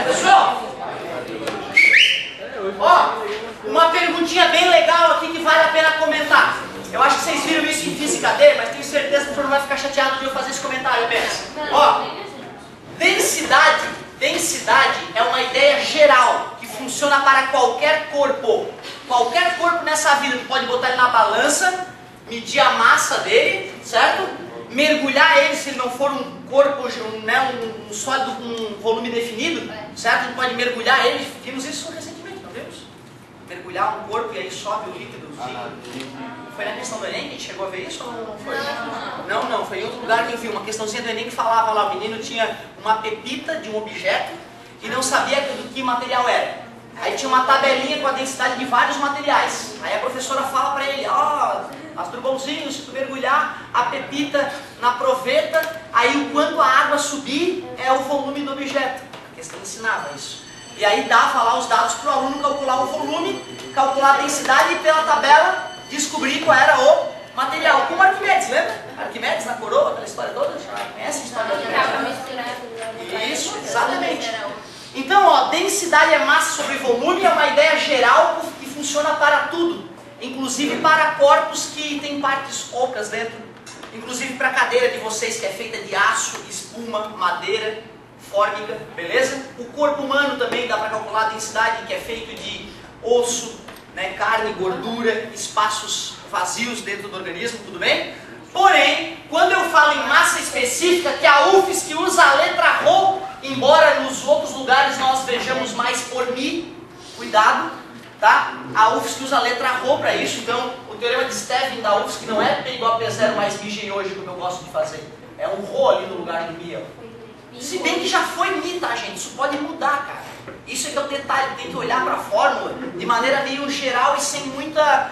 Pessoal, ó, uma perguntinha bem legal aqui que vale a pena comentar. Eu acho que vocês viram isso em Física D, mas tenho certeza que o professor não vai ficar chateado de eu fazer esse comentário apenas. Ó, densidade é uma ideia geral que funciona para qualquer corpo. Qualquer corpo nessa vida, tu pode botar ele na balança, medir a massa dele, certo? Mergulhar ele, se ele não for um corpo, um sólido com um volume definido, certo? A gente pode mergulhar ele, vimos isso recentemente, não vimos? Mergulhar um corpo e aí sobe o líquido. Foi na questão do Enem que a gente chegou a ver isso ou não foi? Não, foi em outro lugar que eu vi uma questãozinha do Enem que falava lá, o menino tinha uma pepita de um objeto e não sabia do que material era. Aí tinha uma tabelinha com a densidade de vários materiais. Aí a professora fala pra ele, ó, Asdrubãozinho, se tu mergulhar a pepita na proveta, aí o quanto a água subir é o volume do objeto. A questão ensinava isso. E aí dava lá os dados para o aluno calcular o volume, calcular a densidade e pela tabela descobrir qual era o material. Como Arquimedes, lembra? Arquimedes na coroa, aquela história toda? Conhece a história da Arquimedes? Isso, exatamente. Então, ó, densidade é massa sobre volume, é uma ideia geral que funciona para tudo. Inclusive para corpos que têm partes ocas dentro. Inclusive para a cadeira de vocês que é feita de aço, espuma, madeira, fórmica, beleza? O corpo humano também dá para calcular a densidade, que é feito de osso, né, carne, gordura, espaços vazios dentro do organismo, tudo bem? Porém, quando eu falo em massa específica, que a UFSC usa a letra Rho, embora nos outros lugares nós vejamos mais por Mi, cuidado, tá? A UFSC usa a letra Rho para isso, então o teorema de Stevin da UFSC não é P igual a P0 mais Mi hoje, como eu gosto de fazer. É um Rho ali no lugar do Mi, ó. Se bem que já foi Mi, tá, gente? Isso pode mudar, cara. Isso é que é o detalhe, tem que olhar para a fórmula de maneira meio geral e sem muita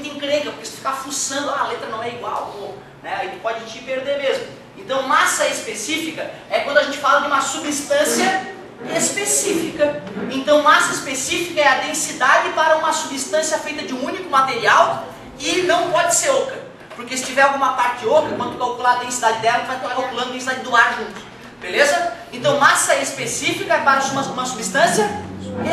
encrenca, porque se ficar fuçando, a letra não é igual, né? Aí tu pode te perder mesmo. Então, massa específica é quando a gente fala de uma substância específica. Então, massa específica é a densidade para uma substância feita de um único material e não pode ser oca. Porque se tiver alguma parte oca, quando tu calcular a densidade dela, tu vai estar calculando a densidade do ar junto. Beleza? Então, massa específica é para uma substância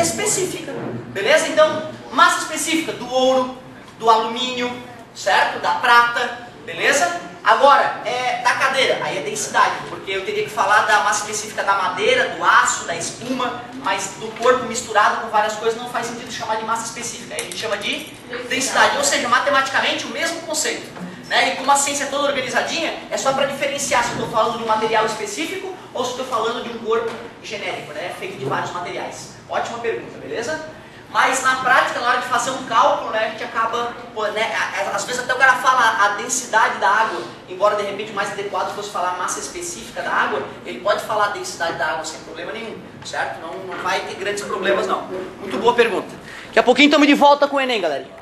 específica. Beleza? Então, massa específica do ouro, do alumínio, certo? Da prata, beleza? Agora, da cadeira, aí é densidade, porque eu teria que falar da massa específica da madeira, do aço, da espuma, mas do corpo misturado com várias coisas não faz sentido chamar de massa específica. Aí a gente chama de densidade, ou seja, matematicamente o mesmo conceito. Né? E como a ciência é toda organizadinha, é só para diferenciar se eu estou falando de um material específico ou se estou falando de um corpo genérico, né? Feito de vários materiais. Ótima pergunta, beleza? Mas na prática, na hora de fazer um cálculo, né, a gente acaba, né, às vezes até o cara fala a densidade da água, embora de repente o mais adequado fosse falar a massa específica da água, ele pode falar a densidade da água sem problema nenhum, certo? Não vai ter grandes problemas não. Muito boa pergunta. Daqui a pouquinho estamos de volta com o Enem, galera.